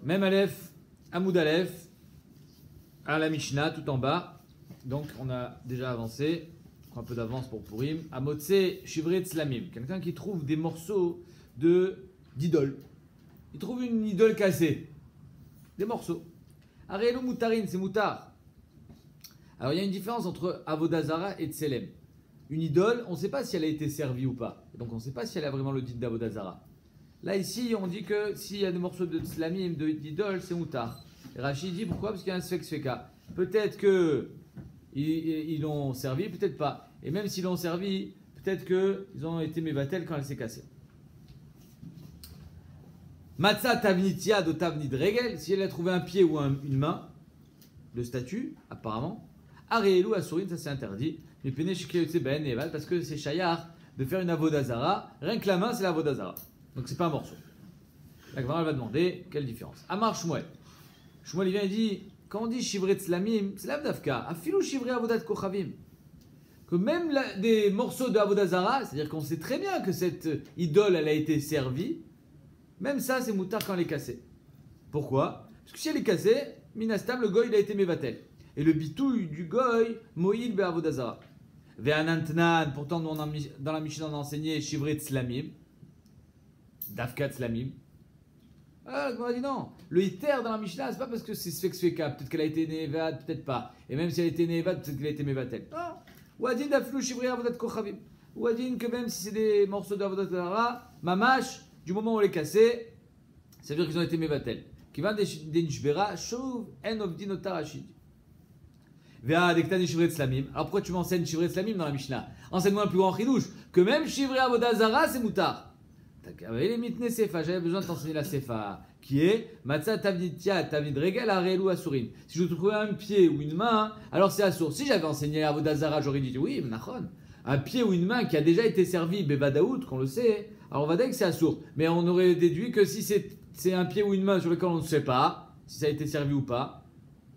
Même Aleph, Hamoud Aleph, à la Mishnah, tout en bas. Donc, on a déjà avancé. On prend un peu d'avance pour Purim. Amotse Shivret Slamim. Quelqu'un qui trouve des morceaux d'idoles. Il trouve une idole cassée. Des morceaux. Arelo Moutarin, c'est Moutar. Alors, il y a une différence entre Avodazara et Tselem. Une idole, on ne sait pas si elle a été servie ou pas. Donc, on ne sait pas si elle a vraiment le dit d'Avodazara. Là, ici, on dit que s'il y a des morceaux de Slamim, d'idole, c'est Moutar. Et Rachid dit pourquoi? Parce qu'il y a un Sfek Sfeka. Peut-être qu'ils l'ont servi, peut-être pas. Et même s'ils l'ont servi, peut-être qu'ils ont été mévatel quand elle s'est cassée. Matza tavnitia do tavnid regel, si elle a trouvé un pied ou une main de statue, apparemment, Aréelou Assourine, ça c'est interdit. Mais Pene Shikeyotse Ben Eval, parce que c'est Shayar de faire une avodazara. Rien que la main, c'est l'avodazara. Donc c'est pas un morceau. La Gemara va demander quelle différence. Amar Shmuel. Shmuel il vient et dit, quand on dit Shivret Slamim, c'est l'Avdavka. Afilou Shivret Avodat Kochavim. Que même des morceaux de Avodazara, c'est-à-dire qu'on sait très bien que cette idole, elle a été servie, même ça, c'est moutar quand elle est cassée. Pourquoi? Parce que si elle est cassée, Minastam, le goy, il a été mévatel. Et le bitouille du goy, Moïl be Avodazara. Ve'anantnan, pourtant, dans la Mishnah, on a enseigné Shivret Slamim. Dafkat Slamim. Ah, on a dit non. Le iter dans la Mishnah, c'est pas parce que c'est Sfek Sfeka. Peut-être qu'elle a été Nevad, peut-être pas. Et même si elle a été Nevad, peut-être qu'elle a été Mevatel. Non. Ouadin d'Aflou Shivri Avodat Kochavim. Ouadin que même si c'est des morceaux d'Avodat Mamash, du moment où on les cassé, ça veut dire qu'ils ont été Mevatel. Qui va des Nishbera, Chouv, En Ovdin Otarachid. Vea Dektan Shivri Slamim. Alors pourquoi tu m'enseignes Shivri Slamim dans la Mishnah? Enseigne-moi un plus grand chidouche. Que même Shivri Avodat Zara, c'est moutar. J'avais besoin de t'enseigner la sefa qui est Matza Tavnitia Tavnid Regel Arelu Asurin. Si je trouvais un pied ou une main, alors c'est Assour. Si j'avais enseigné à Vodazara, j'aurais dit oui, Nachon. Un pied ou une main qui a déjà été servi, Bevadaout, qu'on le sait, alors on va dire que c'est Assour. Mais on aurait déduit que si c'est un pied ou une main sur lequel on ne sait pas si ça a été servi ou pas,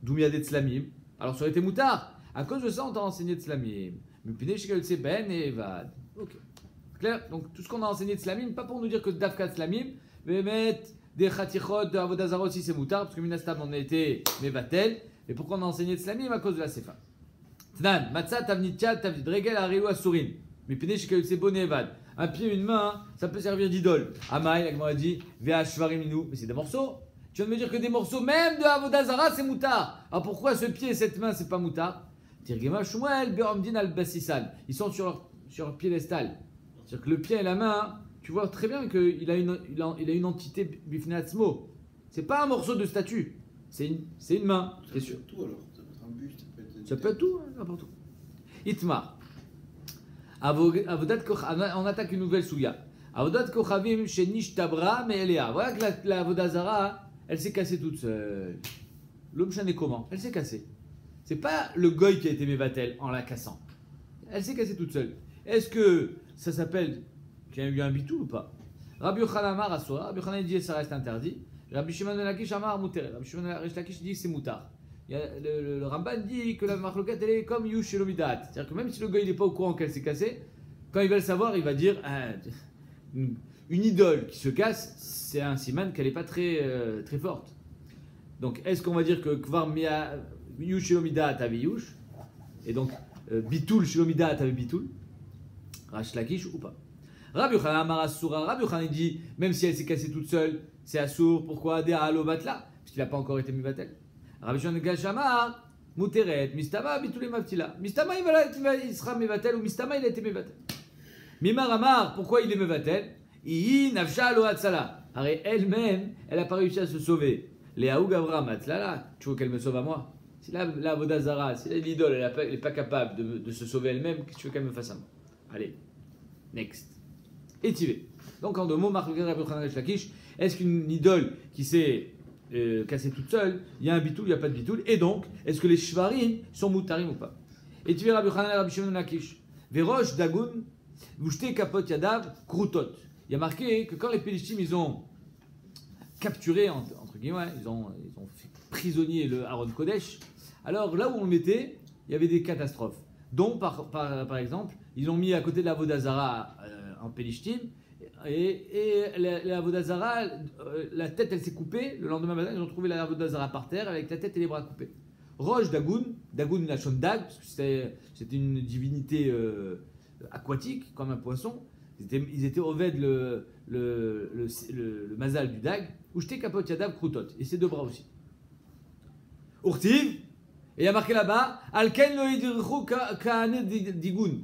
d'où il y a des Tzlamim, alors ça aurait été moutard. À cause de ça, on t'a enseigné Tzlamim. Mais puis c'est Ben et Evad. Ok. Clair? Donc tout ce qu'on a enseigné de Slamim, pas pour nous dire que Dafka Slamim, mais mettre des Khatichot de Avodazara aussi c'est moutard, parce que Minastam on a été Mevatel. Et pourquoi on a enseigné de Slamim? À cause de la Sefa. Tnan, Matzah, Tavnitya, Tavnid Regel, Arelu Asurin. Mais Pene Shikayutse Bonevad. Un pied, une main, ça peut servir d'idole. Amaï, la Gemara dit, Vea Shvariminu. Mais c'est des morceaux. Tu viens de me dire que des morceaux, même de Avodazara, c'est moutard. Alors pourquoi ce pied et cette main, c'est pas moutard? Tirgema Shmuel, Beramdin al-Bassisan. Ils sont sur leur piédestal. C'est-à-dire que le pied et la main, tu vois très bien qu'il a une entité bifnatsmo. C'est pas un morceau de statue, c'est une main. C'est sûr. Tout alors, ça peut être un buste, ça peut être tout, hein, n'importe où. Itmar. On attaque une nouvelle souya. Avodat kochavim shenish tabra me'elea. Voilà que la Avodazara, elle s'est cassée toute seule. L'homme chané comment? Elle s'est cassée. C'est pas le goy qui a été mévatel en la cassant. Elle s'est cassée toute seule. Est-ce que ça s'appelle qu'il y a eu un bitoul ou pas? Rabbi Yochanan Amar Asura, Rabbi Yochanan dit ça reste interdit. Rabbi Shimon ben Lakish Amar Mouter. Rabbi Shimon ben Lakish dit que c'est moutar. Le Ramban dit que la marloquette elle est comme Yush Shelomidat. C'est-à-dire que même si le gars il n'est pas au courant qu'elle s'est cassée, quand il va le savoir, il va dire une idole qui se casse, c'est un siman qu'elle n'est pas très forte. Donc est-ce qu'on va dire que Kvar Mia Yush Shelomidat avait Yush et donc Bitoul Shelomidat avait Bitoul? Rash Lakish ou pas? Rabbi Yochanan Amar Asura, Rabbi Yochanan dit même si elle s'est cassée toute seule, c'est Assour. Pourquoi? Des Halovatla, parce qu'il n'a pas encore été Mivatel. Rabbi Shimon ben Gamliel Muteret, Mistama Bitoul et Maftila. Mistama il sera Mivatel ou Mistama il a été Mivatel. Mimar Amar, pourquoi il est Mivatel? Ihi Nafsha Lo Hatzala. Elle-même, elle n'a pas réussi à se sauver. Léaou Gavra Matlala, tu veux qu'elle me sauve à moi? Si la Vodazara, si l'idole, elle n'est pas capable de se sauver elle-même, qu'est-ce que tu veux qu'elle me fasse à moi? Allez, next. Étivé. Donc en deux mots, Marc le Rabbi Yochanan Resh Lakish, est-ce qu'une idole qui s'est cassée toute seule, il y a un bitoul, il n'y a pas de bitoul, et donc, est-ce que les shvarim sont moutarim ou pas? Étivé Rabbi Yochanan Rabbi Shimon ben Lakish. Verosh Dagun, Vouchté Kapot Yadav, Krutot. Il y a marqué que quand les Pélishtim, ils ont capturé, entre guillemets, ils ont fait prisonnier le Aaron Kodesh, alors là où on le mettait, il y avait des catastrophes. Donc, par exemple, ils ont mis à côté de la Vodazara en Pélishtim Et la Avodazara, la tête elle s'est coupée. Le lendemain matin, ils ont trouvé la Avodazara par terre avec la tête et les bras coupés. Roche Dagoun, Dagoun la Shon Dag, parce que c'était une divinité aquatique, comme un poisson. Ils étaient au Ved le mazal du Dag, ou j'étais Kapot Yadav Krutot, et ses deux bras aussi. Urtiv, et il y a marqué là-bas, Alken lo yidirchu ka'ane digoun.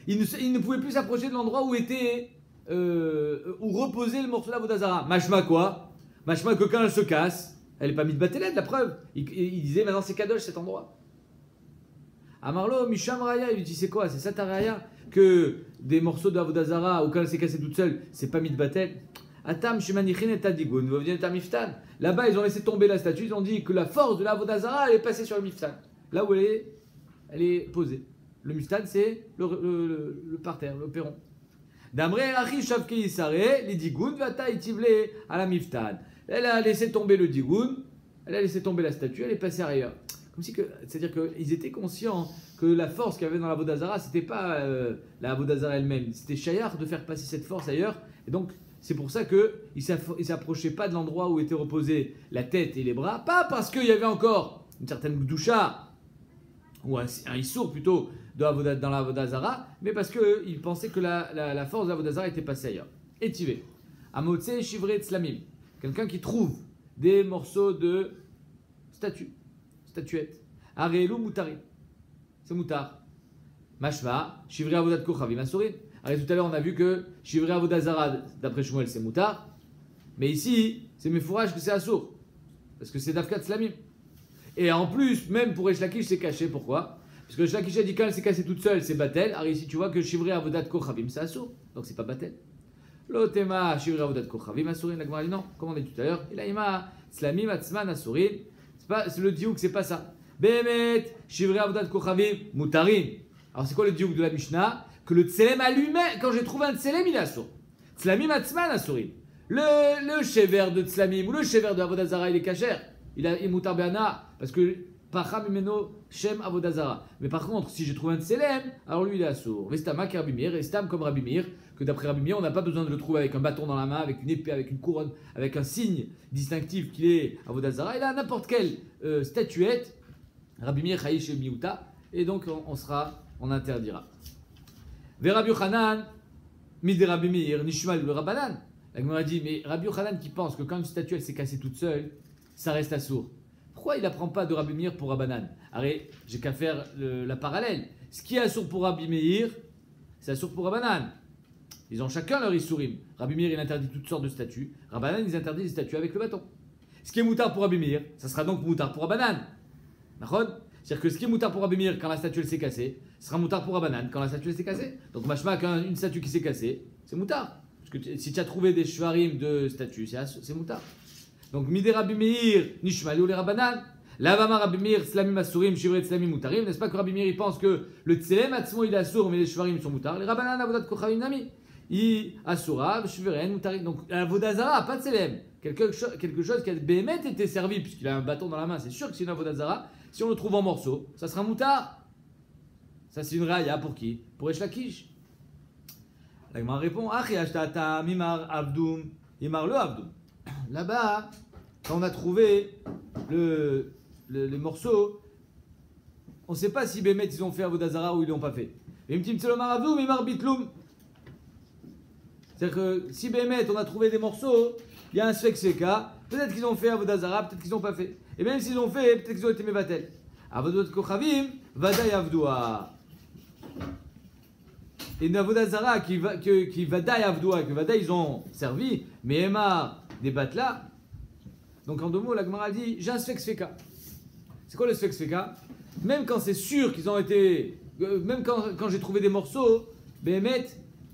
Il ne pouvait plus s'approcher de l'endroit où était, où reposait le morceau d'Avodazara. Mashma quoi? Mashma que quand elle se casse, elle n'est pas mise de batelette, la preuve. Il disait maintenant c'est Kadosh cet endroit. Amarlo, Misham Raya, il dit c'est quoi? C'est ça ta Raya? Que des morceaux d'Avodazara, ou quand elle s'est cassée toute seule, c'est pas mis de batel. Atam Shimanichin et Tadigun, vous venez de Miftan. Là-bas, ils ont laissé tomber la statue, ils ont dit que la force de l'Avodazara, elle est passée sur le Miftan. Là où elle est posée. Le Miftan, c'est le parterre, le perron. Damre Achi Shavke Yisare, les Digun, Vata Itivle à la Miftan. Elle a laissé tomber le Digun, elle a laissé tomber la statue, elle est passée ailleurs. C'est-à-dire qu'ils étaient conscients que la force qu'il y avait dans la Avodazara, c'était pas la Avodazara elle-même, c'était Shayar de faire passer cette force ailleurs. Et donc, c'est pour ça qu'ils ne s'approchaient pas de l'endroit où étaient reposés la tête et les bras, pas parce qu'il y avait encore une certaine Gdusha, ou un Issour plutôt, dans la Avodazara, mais parce qu'ils pensaient que la force de la Avodazara était passée ailleurs. Étivé. Amotse Shivre Tzlamim. Quelqu'un qui trouve des morceaux de statuettes. Areelu Moutari. C'est Moutar. Mashma, Shivre Avodat Kochavim Asurin. Alors tout à l'heure on a vu que Shivre Avodazara, d'après Shmuel, c'est Moutar. Mais ici, c'est Mefourage que c'est Assour. Parce que c'est Dafkat Slamim. Et en plus, même pour Resh Lakish, c'est caché. Pourquoi? Parce que Resh Lakish a dit quand elle s'est cassée toute seule, c'est Batel. Alors ici, tu vois que Shivre Avodat Kochavim, c'est Assour. Donc c'est pas Batel. L'otema Shivre Avodat Kochavim Asurin. La Gemara dit non, comme on a dit tout à l'heure. Il a ima Slamim Atzman Asurin. C'est le diouk, c'est pas ça. Behemet, Shivre Avodat Kochavim, Moutarin. Alors c'est quoi le diouk de la Mishnah? Que le Tselem à lui-même, quand j'ai trouvé un Tselem, il est assour. Tzlamim Atzman Asurin. Le chever de Tzlamim ou le chever de Avodazara, il est kacher. Il est Moutar Be'ana. Parce que Pacham Imeno Shem Avodazara. Mais par contre, si j'ai trouvé un Tselem, alors lui il est assour. Vestama qui Rabbi Meir, Restam comme Rabbi Meir, que d'après Rabbi Meir, on n'a pas besoin de le trouver avec un bâton dans la main, avec une épée, avec une couronne, avec un signe distinctif qu'il est Avodazara. Il a n'importe quelle statuette, Rabbi Meir Chayish et Miuta, et donc on interdira. Ve Rabbi Yochanan, Mide Rabbi Meir, Nishmal le Rabbanan. La Gemara dit, mais Rabbi Yochanan qui pense que quand une statue elle s'est cassée toute seule, ça reste assour. Pourquoi il n'apprend pas de Rabbi Meir pour Rabbanan? Arrête, j'ai qu'à faire la parallèle. Ce qui est assour pour Rabbi Meir, c'est assour pour Rabbanan. Ils ont chacun leur Issourim. Rabbi Meir, il interdit toutes sortes de statues. Rabbanan, ils interdisent les statues avec le bâton. Ce qui est moutard pour Rabbi Meir, ça sera donc moutard pour Rabbanan. D'accord? C'est-à-dire que ce qui est moutard pour Rabbi Meir quand la statue elle s'est cassée, sera moutard pour Rabbanan quand la statue elle s'est cassée. Donc machma, quand une statue qui s'est cassée, c'est moutard. Parce que si tu as trouvé des shvarim de statues, c'est moutard. Donc midé Rabbi Meir, nishmalu les Rabbanan. Lavama Rabbi Meir, slamim asurim, shivret slamim moutarim. N'est-ce pas que Rabbi Meir il pense que le tselem atzmo il est assour, mais les shvarim sont moutards. Les Rabbanan avodat kochavim nami. I asurav, shveren, moutarim. Donc l'avodazara, pas de tselem. Quelque chose qui a béhémet été servi, puisqu'il a un bâton dans la main, c'est sûr que c'est une avodazara. Si on le trouve en morceaux, ça sera moutard. Ça c'est une raya pour qui? Pour Resh Lakish. La Gemara répond, Achi ashtata mimar avdum, imar le avdum. Là-bas, quand on a trouvé les morceaux, on ne sait pas si Bémet ils ont fait Avodazara ou ils ne l'ont pas fait. C'est-à-dire que si Bémet on a trouvé des morceaux, il y a un Sfek-Seka, peut-être qu'ils ont fait Avodazara, peut-être qu'ils n'ont pas fait. Et même s'ils ont fait, peut-être qu'ils ont été Mevatel. Avodot Kochavim, Vadaï Avdoua. Et une Avodazara qui Vadaï Avdoua, que Vadaï ils ont servi, mais Emma des batlas. Donc en deux mots, la Gemara dit j'ai un Sfek-Sfeka. C'est quoi le Sfek-Sfeka? Même quand c'est sûr qu'ils ont été. Même quand j'ai trouvé des morceaux, Béhémet,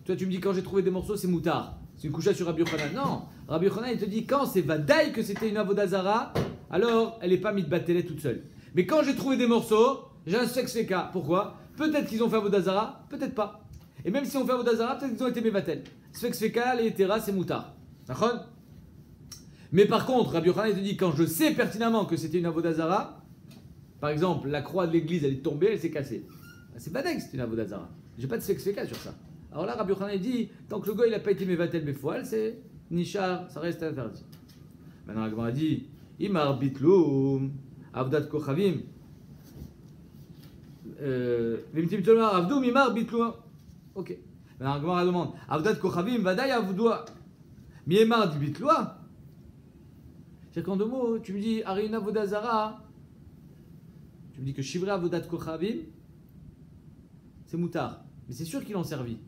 toi tu me dis quand j'ai trouvé des morceaux, c'est moutard. C'est une coucha sur Rabbi Yochanan. Non, Rabbi Yochanan il te dit quand c'est Vadaï que c'était une Avodazara, alors elle n'est pas mitbatelée toute seule. Mais quand j'ai trouvé des morceaux, j'ai un Sfek-Sfeka. Pourquoi? Peut-être qu'ils ont fait Avodazara, peut-être pas. Et même si on fait Avodazara, peut-être qu'ils ont été Mevatel. Sfek-Sfeka, les Tera, c'est moutard. D'accord? Mais par contre, Rabbi Yochanan il te dit quand je sais pertinemment que c'était une Avodazara, par exemple, la croix de l'église elle est tombée, elle s'est cassée. C'est pas dingue, c'est une Avodazara. J'ai pas de Sfek-Sfeka sur ça. Alors là, Rabbi Yochanan dit, tant que le gars il n'a pas été mevatel befoal, c'est nishar, ça reste interdit. Maintenant, la Gemara dit, imar bitloum, avdat kochavim, vimtim tolmar avdoum, imar bitloum. Ok. Maintenant, la Gemara demande, avdat kochavim, vadaï avdoua, mi imar di bitloua. C'est qu'en deux mots, tu me dis, arina vodazara, tu me dis que shivre avodat kochavim, c'est moutard. Mais c'est sûr qu'ils l'ont servi.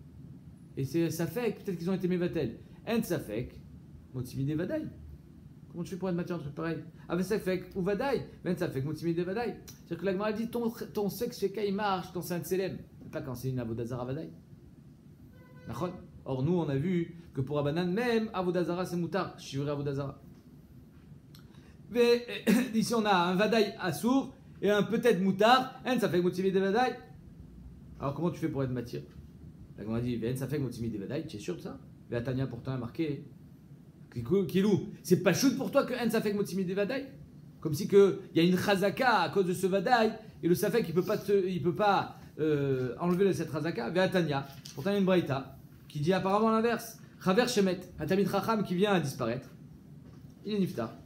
Et ça fait que peut-être qu'ils ont été mevatel. En ça fait motimide vadaï. Comment tu fais pour être matière un truc pareil? Ah, ça fait ou vadaï. En ça fait motimide vadaï. C'est-à-dire que la Gemara dit ton sexe fait qu'il marche, ton sein de célèbre. Pas quand c'est une avodazara vadaï. D'accord? Or, nous, on a vu que pour Abanan, même avodazara c'est moutard. Shivre avodazara. Mais ici, on a un vadaï assour et un peut-être moutard. En ça fait motimide vadaï. Alors, comment tu fais pour être matière? La Gemara dit, ça fait que motimide vadaï, tu es sûr de ça? Tania pourtant a marqué. Kilou, c'est pas chouette pour toi que en safek motimide vadaï? Comme si il y a une chazaka à cause de ce vadaï et le safek il peut pas enlever cette chazaka. Tania, pourtant il y a une braïta qui dit apparemment l'inverse. Chaver shemet, un tamid chacham qui vient à disparaître. Il est niftar.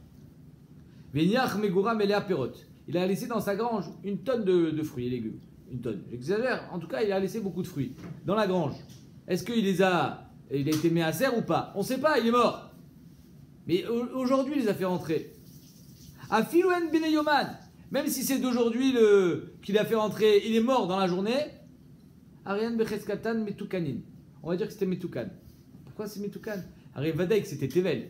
Veniach megura melea perot. Il a laissé dans sa grange une tonne de fruits et légumes. Une tonne, j'exagère. En tout cas, il a laissé beaucoup de fruits dans la grange. Est-ce qu'il il a été mis à serre ou pas? On ne sait pas, il est mort. Mais aujourd'hui, il les a fait rentrer. A Filouen Beneyoman, même si c'est d'aujourd'hui qu'il a fait rentrer, il est mort dans la journée. Ariane Becheskatan Metukanin. On va dire que c'était Metukan. Pourquoi c'est Metukan? Ariane Vadaï, c'était Tevel.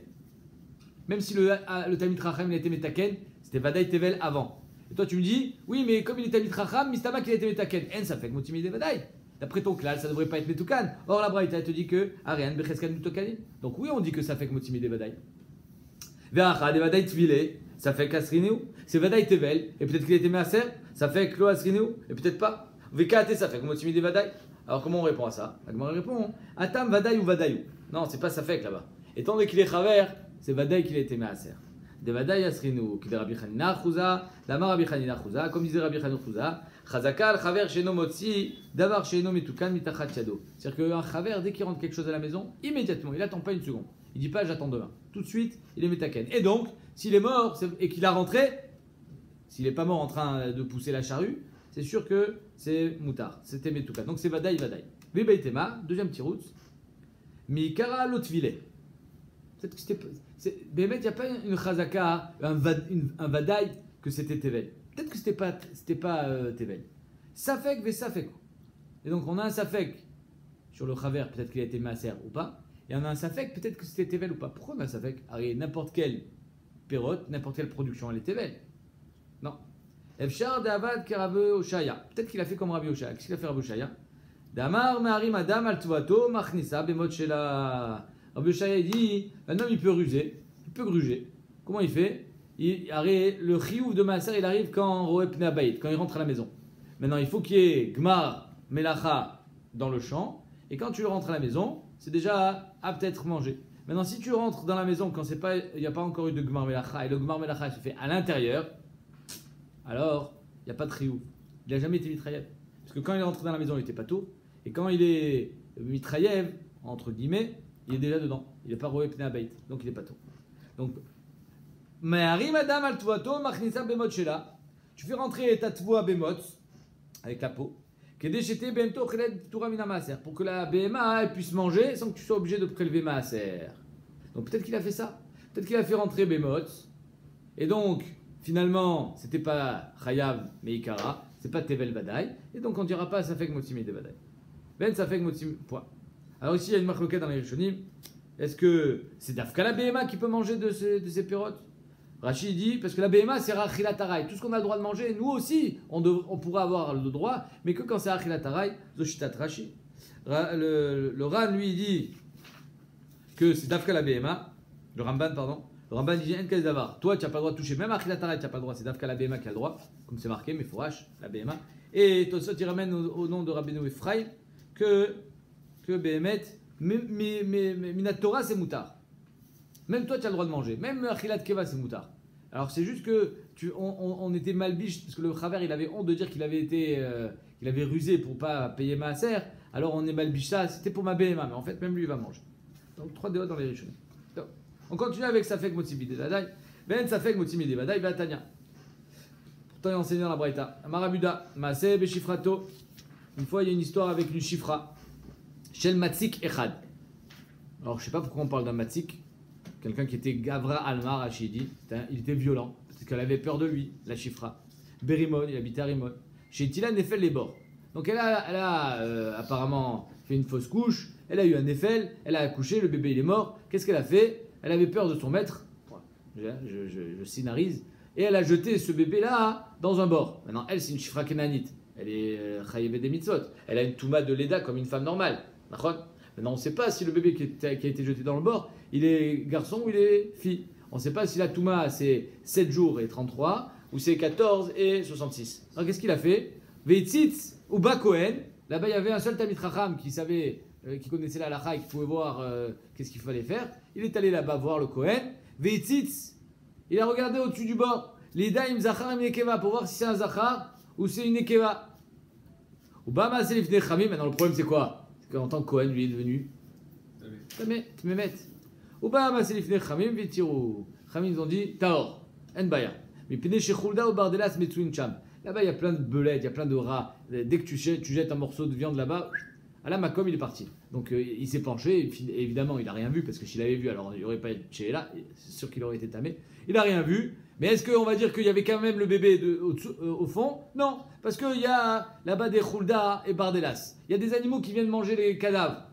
Même si le Tamid Racham il a été Metaken, c'était Vadaï Tevel avant. Et toi tu me dis, oui mais comme il est Tamid Racham, Mistama qu'il a été Metaken. En ça fait que Motimide Vadaï. D'après ton klal, ça ne devrait pas être Metukan. Or la Braïta te dit que Ariane Becheskan Metukanin. Donc oui, on dit que ça fait que Motimide Vadaï. Ve'acha de Vadaï Tvile, ça fait qu'Asrineu. C'est Vadaï Tevel, et peut-être qu'il a été Measer, ça fait que Lo Asrineu, et peut-être pas. Vekate, ça fait que Motimide Vadaï. Alors comment on répond à ça? La Gemara répond, Atam Vadaï ou Vadaïou. Non, c'est pas ça fait que là-bas. Étant donné qu'il est Chaver, c'est Vadaï qu'il a été Measer. De Vadaï Asrineu, qui est Rabbi Chanina Chouza, Lama Rabbi Chanina Chouza, comme disait Rabbi Chanina Chouza, Chazakal, Chaver, Sheno Motsi, Davar Sheno Metukan, Mitachat Yado. C'est-à-dire qu'un Chaver, dès qu'il rentre quelque chose à la maison, immédiatement, il n'attend pas une seconde. Il dit pas j'attends demain. Tout de suite, il est Metaken. Et donc, s'il est mort et qu'il a rentré, s'il n'est pas mort en train de pousser la charrue, c'est sûr que c'est Moutard. C'était Metukan. Donc c'est Vadaï, Vadaï. Vebaitema, deuxième petit route. Mikara Lotvile. Peut-être que c'était. Bémet, il n'y a pas une Chazaka, un Vadaï que c'était Tevel. Peut-être que c'était pas Tevel. Safek ve Safek. Et donc on a un Safek sur le Chaver, peut-être qu'il a été Maser ou pas. Et on a un Safek, peut-être que c'était Tevel ou pas. Pourquoi on a un Safek? N'importe quelle pérote, n'importe quelle production, elle est Tevel. Non. Efshar d'Avad Kerabe Oshaya. Peut-être qu'il a fait comme Rabbi Oshaya. Qu'est-ce qu'il a fait Rabbi Oshaya? Damar Meharim Adam Altuato Machnisa Bemot Shela. Rabbi Oshaya il dit un homme il peut ruser, il peut gruger. Comment il fait? Le chiouf de Maaser il arrive quand quand il rentre à la maison. Maintenant il faut qu'il y ait Gmar Melacha dans le champ. Et quand tu rentres à la maison, c'est déjà à peut-être manger. Maintenant, si tu rentres dans la maison quand il n'y a pas encore eu de Gmar Melacha et le Gmar Melacha se fait à l'intérieur, alors il n'y a pas de triouf. Il n'a jamais été mitrayev. Parce que quand il est rentré dans la maison, il n'était pas tout. Et quand il est mitrayev, entre guillemets, il est déjà dedans. Il n'est pas roué pnei abayit. Donc il n'est pas tout. Donc, Madame al tuato machnisa bemot shela. Tu fais rentrer ta tvoa bemot avec la peau. Pour que la BMA puisse manger sans que tu sois obligé de prélever maaser. Donc peut-être qu'il a fait ça. Peut-être qu'il a fait rentrer Bémot. Et donc, finalement, c'était pas Chayav mais Ikara. C'est pas Tevel Vadaï. Et donc on ne dira pas Safek Motsimi de Vadaï. Ben Safek Motsimi. Point. Alors ici, il y a une marque dans les Rishonim. Est-ce que c'est Dafka la BMA qui peut manger de ces pérotes? Rachid dit, parce que la BMA c'est Rachilatarai. Tout ce qu'on a le droit de manger, nous aussi, on pourra avoir le droit, mais que quand c'est Rachilatarai, Zoshitat Rachid. Le Ran, lui, dit que c'est Dafka la BMA, le Ramban, pardon. Le Ramban dit, Enkaz Davar. Toi, tu n'as pas le droit de toucher, même Rachilatarai, tu n'as pas le droit, c'est Dafka la BMA qui a le droit, comme c'est marqué, mais Fourash, la BMA. Et Tosot, il ramène au nom de Rabbeinu Ephraim que Behemet, Minatora, c'est Moutard. Même toi, tu as le droit de manger. Même Achilat Keva, c'est moutard. Alors, c'est juste que on était mal biche, parce que le Chaver, il avait honte de dire qu'il avait rusé pour pas payer Maaser. alors on est malbicha, c'était pour ma BMA, mais en fait, même lui, il va manger. Donc, 3 déos dans les Rishonim. On continue avec Safek Motzimi de Vadaï. Ben Safek Motzimi de Vadaï, va Tanya. Pourtant, il enseigne dans la Braïta. Marabuda, Maaseh Beshifrato. Une fois, il y a une histoire avec une chifra. Shel Matzik Echad. Alors, je ne sais pas pourquoi on parle d'un Matzik. Quelqu'un qui était Gavra Almar Hachidi. Il était violent. Parce qu'elle avait peur de lui, la chifra. Berimon, il habitait à Rimon. Chez Tila Nefel les bords. Donc, elle a apparemment fait une fausse couche. Elle a eu un Nefel. Elle a accouché. Le bébé, il est mort. Qu'est-ce qu'elle a fait? Elle avait peur de son maître. Je scénarise. Et elle a jeté ce bébé-là dans un bord. Maintenant, elle, c'est une chifra kénanite. Elle est chayevé des mitzvot. Elle a une touma de Leda comme une femme normale. Maintenant, on ne sait pas si le bébé qui a été jeté dans le bord, il est garçon ou il est fille. On ne sait pas si la touma, c'est 7 jours et 33 ou c'est 14 et 66. Alors, qu'est-ce qu'il a fait? Veitzitz ou Bakohen. Là-bas, il y avait un seul Tamit Racham qui savait, qui connaissait la halakha et qui pouvait voir qu'est-ce qu'il fallait faire. Il est allé là-bas voir le Kohen. Veitzitz. Il a regardé au-dessus du bord. L'Idaim Zachar Nekeva pour voir si c'est un Zachar ou c'est une Nekeva. Obama c'est l'Ifne Khamim. Maintenant, le problème, c'est quoi? C'est qu'en tant que Kohen, lui est devenu Tmemet. Obama c'est l'Ifne Khamim. Vitiru. Khamim, ils ont dit Taor. Enbaya. Mais Pene Shechulda ou Bardelas Metsuin Cham. Là-bas, il y a plein de belettes, il y a plein de rats. Dès que tu jettes un morceau de viande là-bas, à la Makom, il est parti. Donc il s'est penché, et évidemment, il n'a rien vu, parce que s'il avait vu, alors il n'y aurait pas été là, c'est sûr qu'il aurait été tamé. Il n'a rien vu, mais est-ce qu'on va dire qu'il y avait quand même le bébé au fond? Non, parce qu'il y a là-bas des Khulda et Bardelas. Il y a des animaux qui viennent manger les cadavres.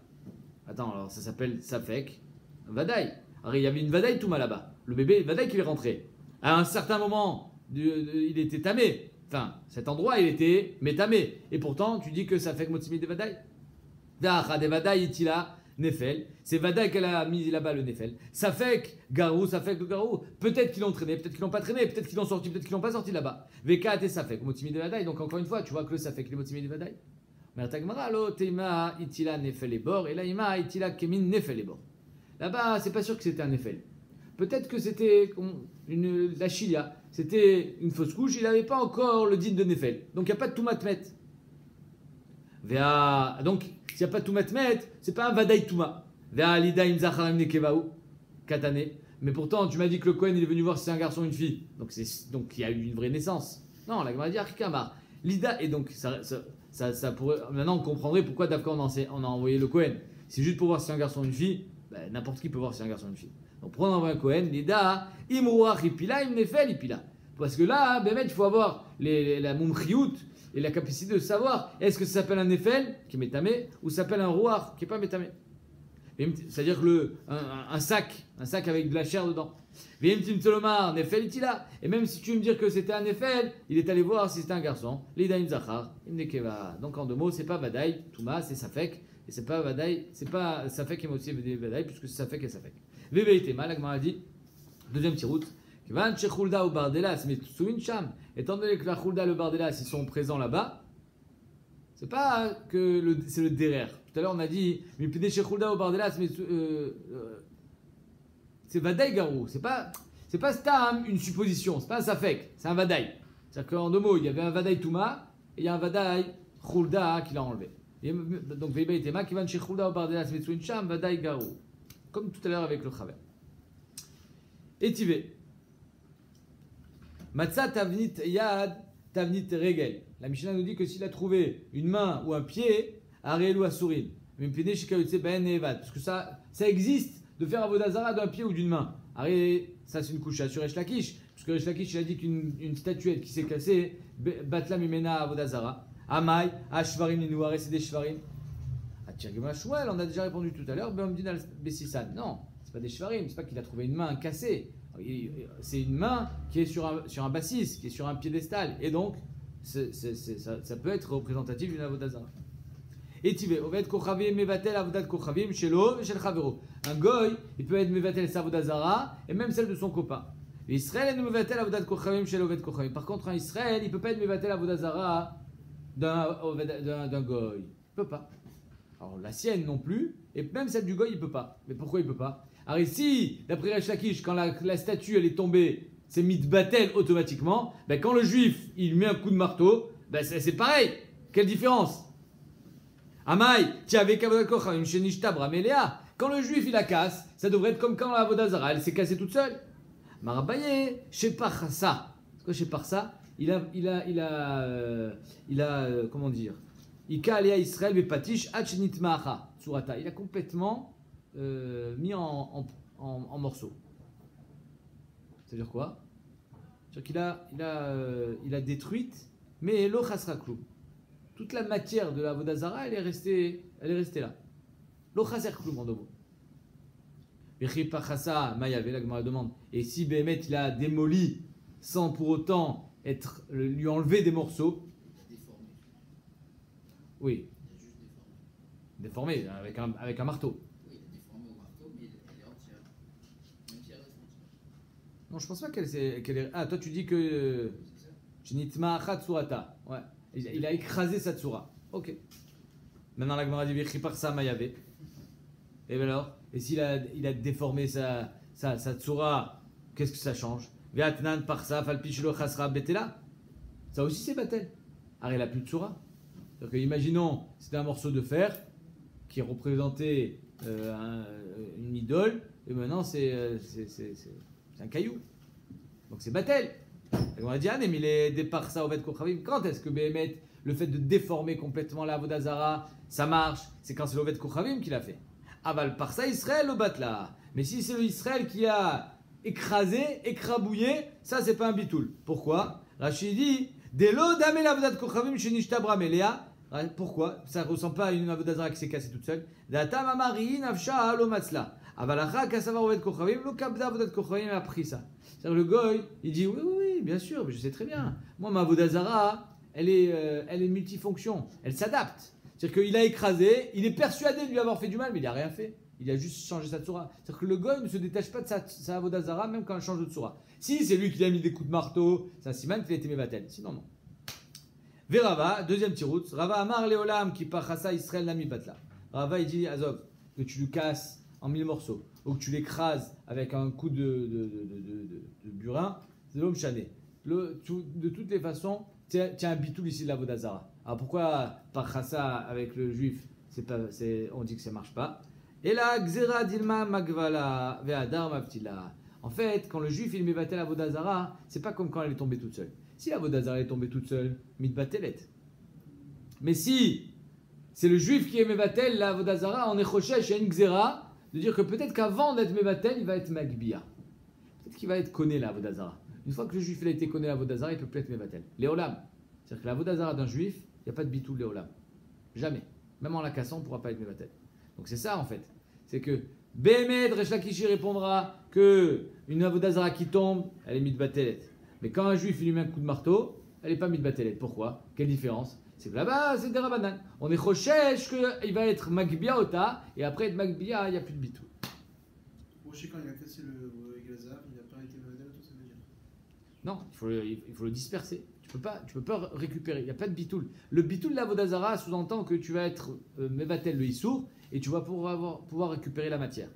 Attends, alors ça s'appelle Safek Vadaï. Alors il y avait une Vadaï Touma là-bas. Le bébé Vadaï qui est rentré. À un certain moment, il était tamé. Enfin, cet endroit, il était métamé. Et pourtant, tu dis que ça fait que Motsimi de Vadaï. Dacha de Vadaï itila Nefel. C'est Vadaï qu'elle a mis là-bas le Nefel. Ça fait que Garou, ça fait que Garou. Peut-être qu'ils l'ont traîné, peut-être qu'ils l'ont pas traîné, peut-être qu'ils l'ont sorti, peut-être qu'ils l'ont pas sorti là-bas. Veka et ça fait que Motsimi de Vadaï. Donc encore une fois, tu vois que le ça fait que les Motsimi de Vadaï. Mertagmara lo teima itila Nefel et bord. Et là, ima itila kemin Nefel et bord. Là-bas, c'est pas sûr que c'était un Nefel. Peut-être que c'était la chilia. C'était une fausse couche, il n'avait pas encore le din de Nefel. Donc il n'y a pas de Toumatmet. Donc s'il n'y a pas de Toumatmet, ce n'est pas un Vadaï Touma. Katane. Mais pourtant, tu m'as dit que le Kohen il est venu voir si c'est un garçon ou une fille. Donc il y a eu une vraie naissance. Non, la Gemara dit Arkikamar. Lida, et donc ça pourrait. Maintenant on comprendrait pourquoi d'abord on a envoyé le Kohen. C'est juste pour voir si c'est un garçon ou une fille. Ben, n'importe qui peut voir si c'est un garçon ou une fille. Donc prendre un Kohen, Lida, Imrouach Ipila, Imnefel Ipila. Parce que là, ben, il faut avoir la mumchiout et la capacité de savoir est-ce que ça s'appelle un Nefel qui est métamé ou ça s'appelle un Rouach qui n'est pas métamé. C'est-à-dire un sac avec de la chair dedans. Nefel Itila. Et même si tu veux me dire que c'était un Nefel, il est allé voir si c'était un garçon. Lida Imzachar, Imnekeva. Donc en 2 mots, c'est pas Vadaï, Touma, c'est Safek. Et c'est pas Vadaï, c'est pas Safek et Motsi Vadaï, puisque c'est Safek et Safek. Veveitema, la Gemara dit, deuxième petit route, Kivan Chechulda ou Bardelas, mais Tsouin Cham, étant donné que la Chulda et le Bardelas, ils sont présents là-bas, c'est pas que c'est le derrière. Tout à l'heure, on a dit, mais Pene Chechulda ou Bardelas, mais c'est Vadaï Garou, c'est pas Stam, une supposition, c'est pas un Safek, c'est un Vadaï. C'est-à-dire qu'en 2 mots, il y avait un Vadaï Touma, et il y a un Vadaï Chulda qui l'a enlevé. Et donc, Veveitema, Kivan Chechulda ou Bardelas, mais Tsouin Cham, Vadaï Garou. Comme tout à l'heure avec le Chaver. Étivé. Matzah tavnit yad tavnit regel. La Mishnah nous dit que s'il a trouvé une main ou un pied, Ariel ou Asurin, parce que ça existe de faire Avodazara d'un pied ou d'une main. Ariel, ça c'est une couche sur Resh Lakish, parce que Resh Lakish il a dit qu'une statuette qui s'est cassée, Batla Mimena Avodazara, Amai, Ashvarim Ninouare, c'est des Shvarim. Tirgimashouel, on a déjà répondu tout à l'heure, Beomdin al-Bessissan. Non, c'est pas des Shvarim, c'est pas qu'il a trouvé une main cassée. C'est une main qui est sur un bassis, qui est sur un piédestal. Et donc, ça peut être représentatif d'une avodazara. Et tu veux, Oved Kochavim, Mevatel, Avodat Kochavim, Shelo, Shel Chavero. Un goy, il peut être Mevatel sa avodazara, et même celle de son copain. Israël est Mevatel, Avodat Kochavim, Shel Oved Kochavim. Par contre, un Israël, il peut pas être Mevatel, avodazara d'un goy. Il peut pas. Alors la sienne non plus, et même celle du goy il peut pas. Mais pourquoi il peut pas? Alors ici, d'après Resh Lakish, quand la statue elle est tombée, c'est mitbatel automatiquement. Ben, quand le juif il met un coup de marteau, ben, c'est pareil. Quelle différence? Amai, tiavek avodat kochavim shenishta bramelea. Quand le juif il la casse, ça devrait être comme quand la avodat zara elle s'est cassée toute seule. Marabaye, shepar ça. C'est quoi shepar ça? Il a comment dire? Ika alea Israël bepatish achenit maacha surata. Il a complètement mis en morceaux. C'est-à-dire quoi? C'est-à-dire qu'il a détruite, mais lo chasra kloum. Toute la matière de la vodazara, elle est restée là. Lo chaser kloum en deux mots. Vechipa chasa mayavé, la Gemara demande. Et si Béhémet il a démoli sans pour autant lui enlever des morceaux? Déformé. Oui. Il a juste Déformé, avec un marteau. Oui, il a déformé au marteau, mais elle est entière. Même si elle reste entière. Non, je pense pas qu'elle est. Ah, toi tu dis que. C'est ça. Shinitma achat surata. Ouais. Il a écrasé sa tsura. Ok. Maintenant la Gemara dit Vechipa chasa mayavé. Et bien alors? Et s'il a déformé sa tsura, qu'est-ce que ça change? Ve'atnan parsa falpichlo chasra betela. Ça aussi c'est batel. Alors il a plus de tsura. Donc imaginons, c'était un morceau de fer qui représentait une idole, et maintenant c'est un caillou. Donc c'est batel. Et on a dit, ah mais il est des parsa au bet kochavim. Quand est-ce que Béhémet, le fait de déformer complètement la vodazara, ça marche? C'est quand c'est l'ovet kochavim qui l'a fait. Aval parsa Israël au batla. Mais si c'est Israël qui a écrasé, écrabouillé, ça c'est pas un bitoul. Pourquoi? Rachid dit, Delo damel avodat kochavim shenishta bramelea. Pourquoi? Ça ne ressemble pas à une avodazara qui s'est cassée toute seule. Data mamari nafsha alo matzla. Avalacha kasavar ovet kochavim lo kabda avodat kochavim a pris ça. C'est-à-dire le goy, il dit oui, bien sûr, mais je sais très bien. Moi ma avodazara, elle est multifonction, elle s'adapte. C'est-à-dire qu'il a écrasé, il est persuadé de lui avoir fait du mal, mais il n'a rien fait. Il a juste changé sa tsura. C'est-à-dire que le goy ne se détache pas de sa avodazara, même quand elle change de tsura. Si c'est lui qui lui a mis des coups de marteau, c'est un siman qu'il a été mévatel. Sinon, non. Verava, deuxième tirout. Rava Amar Leolam qui pachasa Israël Nami Batla. Rava il dit Azov, que tu le casses en 1000 morceaux, ou que tu l'écrases avec un coup de burin, c'est l'homme chané. De toutes les façons, tu as un bitoul ici de la vodazara. Alors pourquoi pachasa avec le juif, on dit que ça ne marche pas? Et là, Gzera Dilma Magvala Ve'adar Mavtila. En fait, quand le juif il met la vodazara, c'est pas comme quand elle est tombée toute seule. Si la vodazara est tombée toute seule, mitbatelet. Mais si c'est le juif qui est mevatel, la vodazara, on est choshesh et une gzera, de dire que peut-être qu'avant d'être mevatel, il va être magbia. Peut-être qu'il va être conné la vodazara. Une fois que le juif il a été conné la vodazara, il peut plus être mevatel. Léolam. C'est-à-dire que la vodazara d'un juif, il n'y a pas de bitou léolam. Jamais. Même en la cassant, on ne pourra pas être mevatel. Donc c'est ça en fait. C'est que Béhémet, Resh Lakishi répondra que une avodazara qui tombe, elle est mitbatelet. Mais quand un juif lui met un coup de marteau, elle n'est pas mitbatelet. Pourquoi? Quelle différence? C'est que là-bas, c'est des rabanan. On est choshesh qu'il va être magbia ota, et après être magbia, il n'y a plus de bitou. Rocher, quand il a cassé le gazar, il n'a pas été malade, tout ça veut dire. Non, il faut le disperser. Tu peux pas récupérer. Il n'y a pas de bitoul. Le bitoul de la vodazara sous-entend que tu vas être mevatel le issour et tu vas pouvoir récupérer la matière.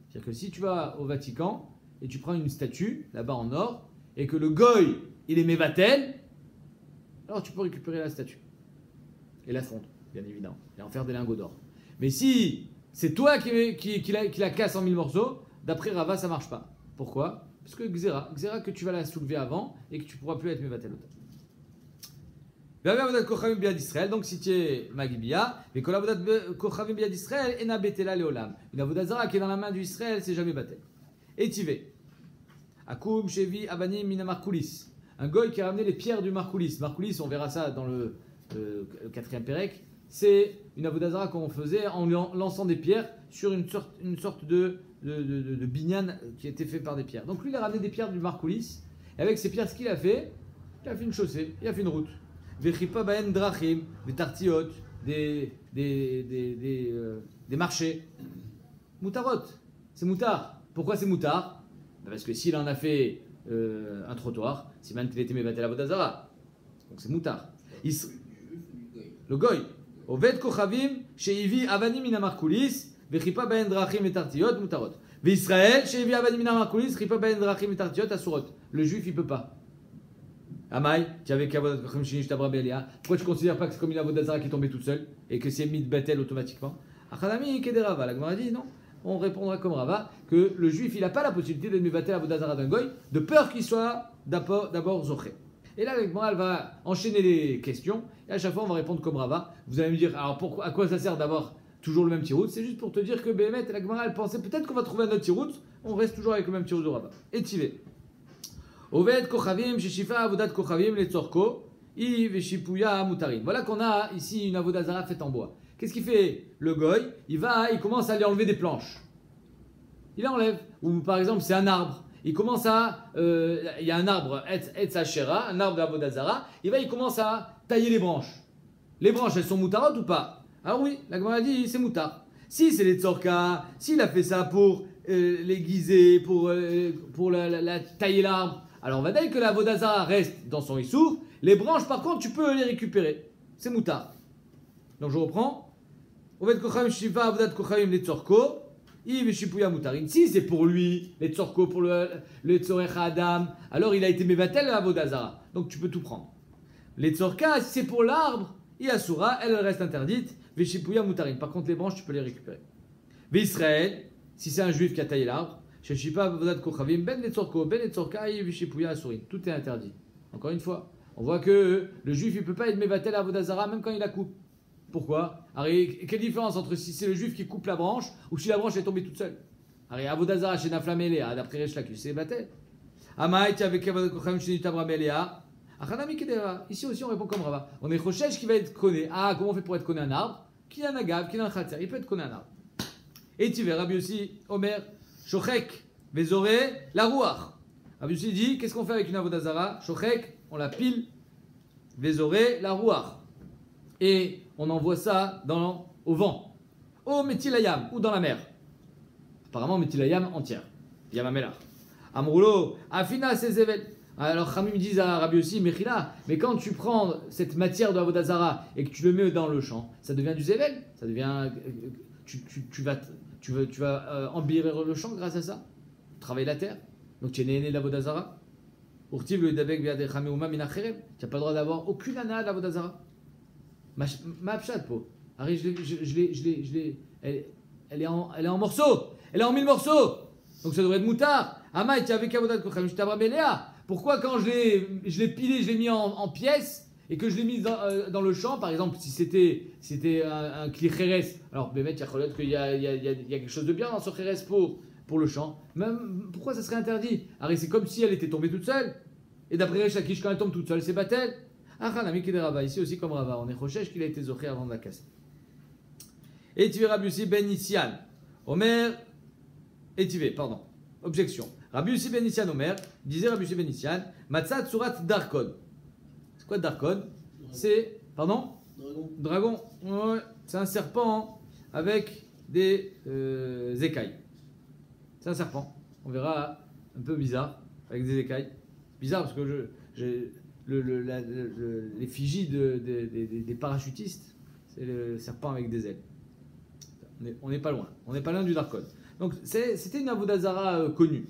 C'est-à-dire que si tu vas au Vatican et tu prends une statue là-bas en or et que le goy il est mevatel, alors tu peux récupérer la statue et la fondre, bien évidemment, et en faire des lingots d'or. Mais si c'est toi qui la casse en 1000 morceaux, d'après Rava ça marche pas. Pourquoi? Parce que Xéra que tu vas la soulever avant et que tu pourras plus être mevatel. Donc si tu es Magibia, mais quand l'avodat Kochavim Biad Israël, Ena Betela Leolam. Une avodazara qui est dans la main du Israël, c'est jamais batel. Et Tivé. Akoum, Chevi, Abanim, Mina Markoulis. Un goy qui a ramené les pierres du Markoulis. Markoulis, on verra ça dans le 4e Pérec. C'est une avodazara qu'on faisait en lançant des pierres sur une sorte de binyan qui était fait par des pierres. Donc lui, il a ramené des pierres du Markoulis. Et avec ces pierres, ce qu'il a fait, il a fait une chaussée, il a fait une route. Vechipa baen drachim, des tartiot, des marchés. Moutarot, c'est moutard. Pourquoi c'est moutard? Parce que s'il en a fait un trottoir, c'est même qu'il était mevatel avodazara. Donc c'est moutard. Le goy. Oved kochavim sheivi avanim min hamarkulis vechipa baen drachim et tartiot moutarot. Ve'Israël sheivi avanim min hamarkulis vechipa baen drachim et tartiot asurot. Le juif il peut pas. Amai, tu avais qu'Avodat Kocham Shini Shtabra Belia. Pourquoi tu ne considères pas que c'est comme une Avodat Zara qui est tombée toute seule et que c'est mit Betel automatiquement? Achanami Kederava. La Gemara dit non. On répondra comme Rava que le juif il n'a pas la possibilité de Mivatel Avodat Zara d'un goy de peur qu'il soit d'abord Zoché. Et là, la Gemara elle va enchaîner les questions et à chaque fois on va répondre comme Rava. Vous allez me dire alors pourquoi, à quoi ça sert d'avoir toujours le même tirout? C'est juste pour te dire que Béhémet et la Gemara elle pensait peut-être qu'on va trouver un autre tirout. On reste toujours avec le même tirout de Rava. Et Tivé. Oved Kochavim, Shishifa Avodat Kochavim, Letzorko, I Veshipuya Mutarin. Voilà qu'on a ici une Avodat Zara faite en bois. Qu'est-ce qu'il fait le goy? Il commence à lui enlever des planches. Il enlève. Ou par exemple, c'est un arbre. Il commence à. Il y a un arbre, Etz Hashera, un arbre d'Avodat Zara. Il commence à tailler les branches. Les branches, elles sont moutarot ou pas? Ah oui, la Gemara dit c'est moutar. Si c'est les tzorka, s'il a fait ça pour l'aiguiser, pour tailler l'arbre. Alors on va dire que la Avodat Zara reste dans son issour. Les branches par contre tu peux les récupérer. C'est moutar. Donc je reprends. Oved Kocham Shiva Avodat Kocham Letzorko. I Veshipuya Mutarin. Si c'est pour lui, les Tzorko, pour le Tzorecha Adam, alors il a été Mevatel la Avodat Zara. Donc tu peux tout prendre. Les Tzorka, si c'est pour l'arbre, I Asura, elle reste interdite. Veshipuya Mutarin. Par contre les branches tu peux les récupérer. Israël, si c'est un juif qui a taillé l'arbre. Tout est interdit. Encore une fois, on voit que le juif il ne peut pas être mévatel à Avodat Zara même quand il la coupe. Pourquoi? Quelle différence entre si c'est le juif qui coupe la branche ou si la branche est tombée toute seule? Avodat Zara chez Naflamelea, d'après Resh Lakish, c'est batel. Ici aussi on répond comme Rava. On est Choshesh qui va être conné. Ah, comment on fait pour être conné un arbre? Qui a un agav, qui a un khater? Il peut être conné un arbre. Et tu verras Rabbi aussi, Omer. Shochek, Vezoré, la rouach. Rabbi Yossi dit, qu'est-ce qu'on fait avec une Avodah Zara? Shochek, on la pile, Vezoré, la rouach. Et on envoie ça au vent. Au Metilayam, ou dans la mer. Apparemment, Metilayam entière. Yamamelar. Amroulo, Afina, Sezevel. Alors, Khamim dit à Rabbi Yossi, Mechila, mais quand tu prends cette matière de Avodah Zara et que tu le mets dans le champ, ça devient du Zevel. Ça devient. Tu vas embellir le champ grâce à ça. Travailler la terre. Donc tu es né de l'Avodah Zara. Tu n'as pas le droit d'avoir aucune ana de l'Avodah Zara. Ma pshat po. Elle est en morceaux. Elle est en 1000 morceaux. Donc ça devrait être moutard. Amaï, tu avec Avodat Kocham Shtabra Beléa. Pourquoi quand je l'ai pilé, je l'ai mis en pièces et que je l'ai mis dans le champ, par exemple, si c'était un kli cheres, alors Bémet, il y a qu'il y a quelque chose de bien dans ce cheres pour le champ. Même, pourquoi ça serait interdit? Alors c'est comme si elle était tombée toute seule. Et d'après Resh Lakish, quand elle tombe toute seule, c'est batel. Achanami Kederava, ici aussi comme Rava, on est Choshesh qu'il a été zoché avant de la casser. Et tu verras Rabbi Yossi ben Isian, Omer, et tu vas, pardon, objection. Rabbi Yossi ben Isian Omer, disait Rabbi Yossi ben Isian, Matzat Surat Darkon. C'est quoi Darkon? C'est, pardon? Dragon. Ouais, c'est un serpent avec des écailles. C'est un serpent. On verra un peu bizarre avec des écailles. Bizarre parce que l'effigie des parachutistes, c'est le serpent avec des ailes. On n'est pas loin. On n'est pas loin du Darkon. Donc c'était une Avodah Zara connue.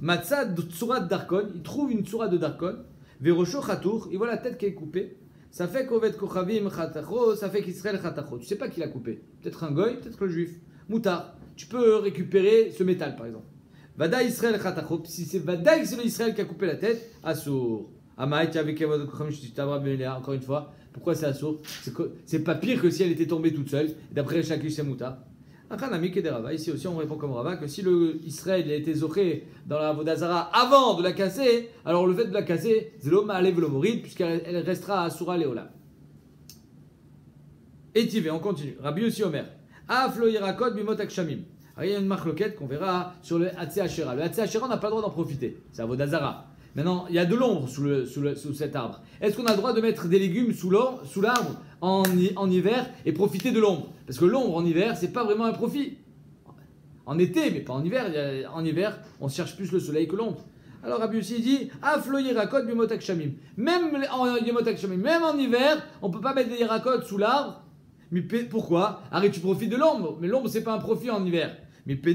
Matzah Tsurat Darkon, il trouve une Tsurat de Darkon. Verosho Chatour, il voit la tête qui est coupée. Ça fait qu'Ovet Kochavim Chatacho, ça fait qu'Israël Chatacho. Tu sais pas qui l'a coupé. Peut-être un goy, peut-être le juif. Moutar. Tu peux récupérer ce métal par exemple. Vada Israël Chatacho. Si c'est Vada, c'est l'Israël qui a coupé la tête, Assour. Amaït avec Avodat Kocham Shtabra Beléa, encore une fois. Pourquoi c'est Assour? C'est pas pire que si elle était tombée toute seule. D'après Shakish c'est Moutar. Ici aussi on répond comme Rava que si le Israël a été zoché dans la Avodah Zara avant de la casser, alors le fait de la casser, c'est l'homme à lev le morid, puisqu'elle restera à Asura Léola. Et Tivé, on continue. Rabbi Yossi Omer. Aflo Yirakot Bimot Akshamim. Il y a une marloquette qu'on verra sur le Hatzé Hashera. Le Hatzé Hashera, on n'a pas le droit d'en profiter. C'est Avodah Zara. Maintenant, il y a de l'ombre sous cet arbre. Est-ce qu'on a le droit de mettre des légumes sous l'arbre en hiver et profiter de l'ombre? Parce que l'ombre en hiver, c'est pas vraiment un profit. En été, mais pas en hiver. En hiver, on cherche plus le soleil que l'ombre. Alors Rabbi Yossi dit Aflo Yirakot Bimot Akshamim. Même en hiver, on ne peut pas mettre des Yirakot sous l'arbre. Mais pourquoi? Arrête, tu profites de l'ombre. Mais l'ombre, c'est pas un profit en hiver. Mais parce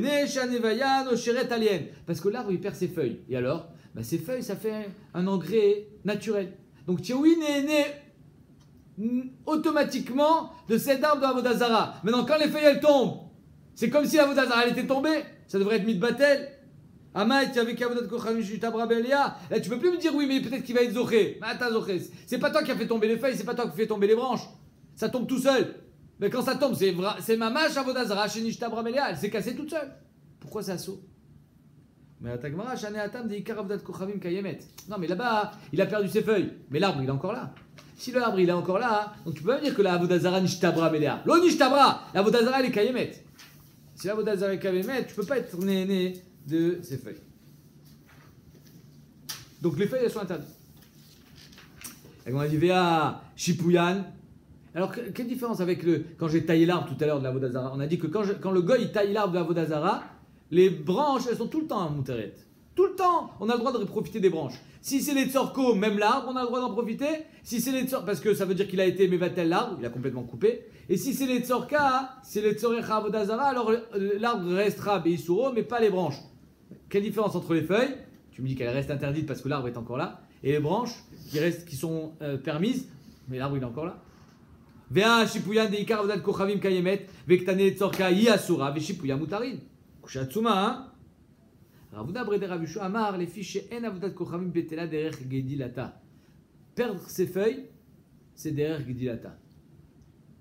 que l'arbre, il perd ses feuilles. Et alors bah, ces feuilles, ça fait un engrais naturel. Donc Tchéouine est né automatiquement de cet arbre de Avodazara. Maintenant, quand les feuilles elles tombent, c'est comme si Avodazara elle était tombée. Ça devrait être mitbatel. Amaï, tu avais qu'Avodat Kochavim Shitabra Belia. Là, tu peux plus me dire oui, mais peut-être qu'il va être zoché. Mais attends, zoché. C'est pas toi qui as fait tomber les feuilles, c'est pas toi qui fait tomber les branches. Ça tombe tout seul. Mais quand ça tombe, c'est Mamash Avodazara chez Nishtabra Belia. Elle s'est cassée toute seule. Pourquoi ça saute? Mais la Tagmara, Shane Atam, des Ikar Kochavim Kayemet. Non, mais là-bas, il a perdu ses feuilles. Mais l'arbre, il est encore là. Si l'arbre, il est encore là, donc tu peux pas me dire que la Avodazara Nishtabra Belia. Lo Nishtabra, la Avodazara, elle est Kayemet. Si la Avodazara est Kayemet, tu peux pas être né de ces feuilles. Donc les feuilles, elles sont interdites. Et on a dit Véa Shipouyan. Alors, quelle différence avec quand j'ai taillé l'arbre tout à l'heure de la Avodazara? On a dit que quand le goy taille l'arbre de la Avodazara, les branches, elles sont tout le temps à Mouteret. Tout le temps, on a le droit de profiter des branches. Si c'est les tzorko, même l'arbre, on a le droit d'en profiter. Si c'est les tzorko, parce que ça veut dire qu'il a été mévatel l'arbre, il a complètement coupé. Et si c'est les tzorka, c'est les tzorecha Avodazara, alors l'arbre restera beisuro, mais pas les branches. Quelle différence entre les feuilles? Tu me dis qu'elles restent interdites parce que l'arbre est encore là. Et les branches qui sont permises, mais l'arbre il est encore là. Vea shipuyan de ikar avodat kochavim kayemet, vektane tzorka yasura, ve shipuya mutarin. Kushatsuma, hein? Ravuna breder Ravishu amar, les fiches en avodat kochavim betela derech gedilata. Perdre ses feuilles, c'est derech gedilata.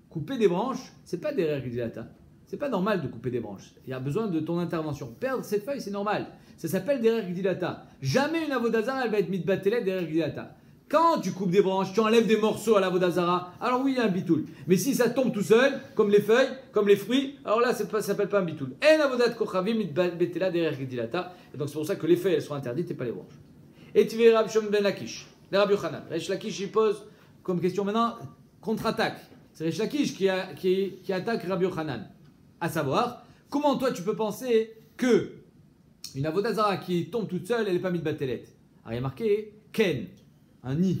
Couper des branches, c'est pas derech gedilata. C'est pas normal de couper des branches. Il y a besoin de ton intervention. Perdre cette feuille, c'est normal. Ça s'appelle derech gedilata. Jamais une avodazara, elle va être mitbatelet derech gedilata. Quand tu coupes des branches, tu enlèves des morceaux à l'avodazara, alors oui, il y a un bitoul. Mais si ça tombe tout seul, comme les feuilles, comme les fruits, alors là, ça s'appelle pas un bitoul. En avodat kochavim mitbatelet derech gedilata. Et donc c'est pour ça que les feuilles, elles sont interdites et pas les branches. Et tu verras Rabbi Shimon ben Lakish, le Rabbi Yochanan. Resh Lakish, il pose comme question maintenant, contre-attaque. C'est Resh Lakish qui attaque Rabbi Yochanan. À savoir, comment toi tu peux penser que une avodazara qui tombe toute seule, elle n'est pas mitbatelet? Alors il y a marqué Ken, un nid,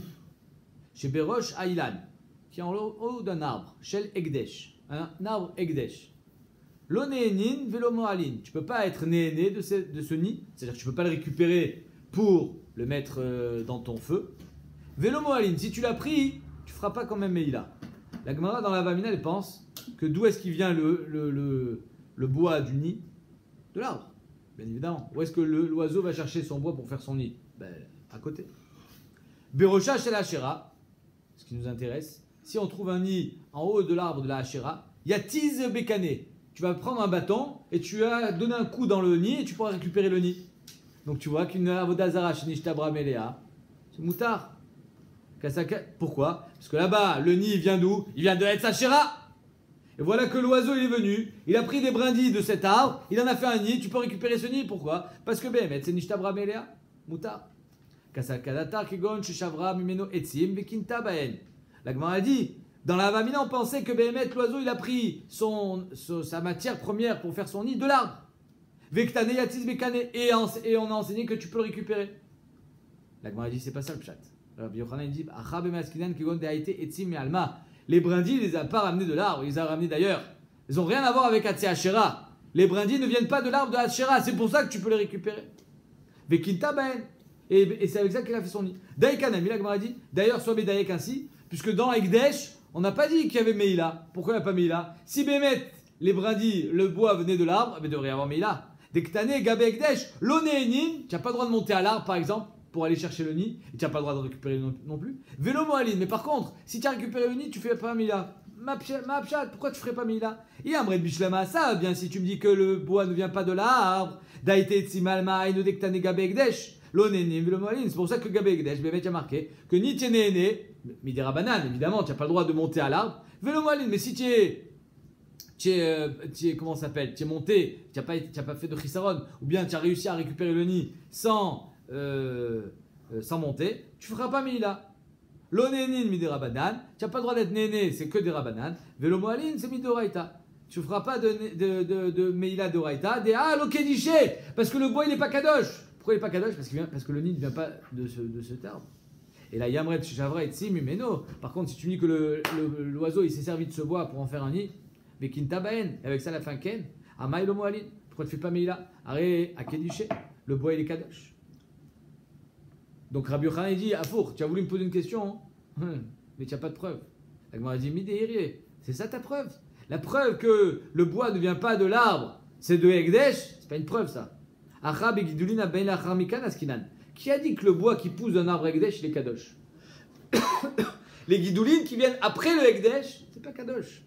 chez Berosh Aïlan, qui est en haut d'un arbre, Shel Egdesh, un arbre Egdesh. Lo ne'enin velo mo'alin. Tu ne peux pas être néné de ce nid, c'est-à-dire que tu ne peux pas le récupérer pour le mettre dans ton feu. Velo mo'alin, si tu l'as pris, tu ne feras pas comme même Meïla. La Gemara dans la Vamina, elle pense que d'où est-ce qu'il vient le bois du nid? De l'arbre, bien évidemment. Où est-ce que l'oiseau va chercher son bois pour faire son nid? Ben, à côté. Berocha chez la Hachera, ce qui nous intéresse, si on trouve un nid en haut de l'arbre de la Hachera, il y a Tiz Bécané. Tu vas prendre un bâton et tu vas donner un coup dans le nid et tu pourras récupérer le nid. Donc tu vois qu'une avodazara chez Nishtabra Melea, c'est moutard. Pourquoi? Parce que là-bas, le nid vient d'où? Il vient de Etz Hachera. Et voilà que l'oiseau il est venu, il a pris des brindilles de cet arbre, il en a fait un nid, tu peux récupérer ce nid, pourquoi? Parce que Behemet, c'est Nishtabra Melea, Moutar. Kasakadatar Kegon, Shishavra, Mimeno, Etzim, Vekinta Baen. La Gemara a dit, dans la Vamina, on pensait que Behemet, l'oiseau, il a pris sa matière première pour faire son nid de l'arbre. Vektane, Yatis, Bekane, et on a enseigné que tu peux le récupérer. La Gemara a dit, c'est pas ça le chat. Rabbi Yochanan dit, Acha Bemaskinan, Kegon, Dehaite, Etzim, Alma. Les brindilles, il les a pas ramenés de l'arbre, il les a ramenés d'ailleurs. Ils n'ont rien à voir avec Hatsi Hachera. Les brindilles ne viennent pas de l'arbre de Hachera, c'est pour ça que tu peux les récupérer. Vekinta Baen. Et c'est avec ça qu'il a fait son nid. Daïkanam, il a dit, d'ailleurs, soit Bédaïk ainsi, puisque dans Ekdesh, on n'a pas dit qu'il y avait Meïla. Pourquoi il n'y a pas Meïla? Si Bémet, les brindilles, le bois venait de l'arbre, il devrait y avoir Meïla. Dektane, Gabé Ekdesh, l'Onéhénin, tu n'as pas le droit de monter à l'arbre par exemple, pour aller chercher le nid, et tu n'as pas le droit de récupérer non plus. Vélo Moaline, mais par contre, si tu as récupéré le nid, tu ne fais pas Meïla. Mapchat, pourquoi tu ne ferais pas Meïla? Il y a un Bred Bishlama, ça, bien si tu me dis que le bois ne vient pas de l'arbre, Daïté Tsimalma, Aïno Dektane, Gabé Ekdesh. C'est pour ça que Gabé Ekdesh, il a marqué que ni tu es né, mais des rabanan, évidemment, tu n'as pas le droit de monter à l'arbre. Vélo Moaline, mais si tu es comment ça s'appelle? Tu es monté, tu n'as pas fait de chisaron, ou bien tu as réussi à récupérer le nid sans monter, tu ne feras pas Meïla. L'onénin midé rabanan, tu n'as pas le droit d'être néné, c'est que des rabanan. Vélo Moaline, c'est midoraita. Tu ne feras pas de Meïla d'oraita, l'okédiché, parce que le bois il n'est pas kadosh. Pourquoi il n'est pas kadosh? Parce que le nid ne vient pas de cet arbre. Et là, Yamret, Shavra et Tsim, mais non. Par contre, si tu me dis que l'oiseau il s'est servi de ce bois pour en faire un nid, mais Kinta Baen, avec ça la fin Ken, Amaïlo Moalin, pourquoi tu ne fais pas Meïla? Arrête, à Kediché, le bois il est kadosh. Donc Rabbi Yochanan dit, Afour, tu as voulu me poser une question, mais tu n'as pas de preuve. La Gemara dit, Midéhiré, c'est ça ta preuve? La preuve que le bois ne vient pas de l'arbre, c'est de Hekdesh, c'est pas une preuve ça. Qui a dit que le bois qui pousse d'un arbre Hekdesh, il est Kadosh? Les Gidoulines qui viennent après le Hekdesh, c'est pas Kadosh.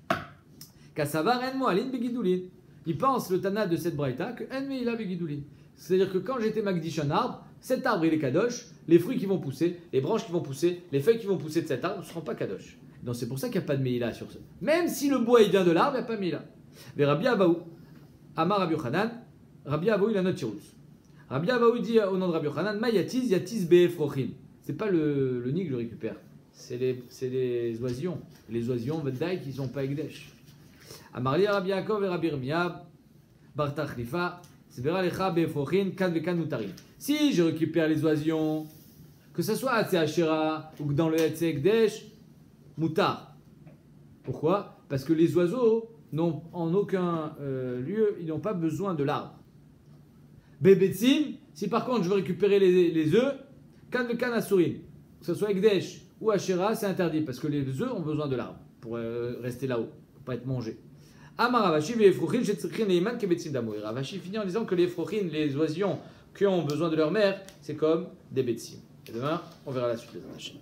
Kassavar en moalin begidoulin. Il pense le Tana de cette braïta que en meila begidoulin. C'est-à-dire que quand j'étais Magdish un arbre, cet arbre il est Kadosh, les fruits qui vont pousser, les branches qui vont pousser, les feuilles qui vont pousser de cet arbre ne seront pas Kadosh. Donc c'est pour ça qu'il n'y a pas de meila sur ce. Même si le bois il vient de l'arbre, il n'y a pas de meila. Mais Rabbi Abaou, Amar Rabbi Yochanan, Rabbi Abaou il a notre tirous. Rabbi Abaou dit au nom de Rabbi Yochanan, Ma yatiz be'efrochin. C'est pas le nid que je récupère, c'est les oisillons. Les oisillons, Vedaï, qui ne sont pas Ekdesh. Amarli Rabbi Yaakov et Rabbi Irmia, Bartach Lifa, Severa Lecha be'efrochin, Kad vekan mutarim. Si je récupère les oisillons, que ce soit à Tseachera ou dans le Hetze Ekdesh, Moutar. Pourquoi? Parce que les oiseaux n'ont en aucun lieu, ils n'ont pas besoin de l'arbre. Bebetzim, si par contre je veux récupérer les œufs, Kan le kan asurin, que ce soit Ekdesh ou Ashera, c'est interdit parce que les œufs ont besoin de l'arbre pour rester là-haut, pour pas être mangés. Amar Ravashi ve'efrochin shetzrichin leiman kebetzim damo. Ravashi finit en disant que les efrochin, les oisillons qui ont besoin de leur mère, c'est comme des betzim. Et demain, on verra la suite des Ravashi.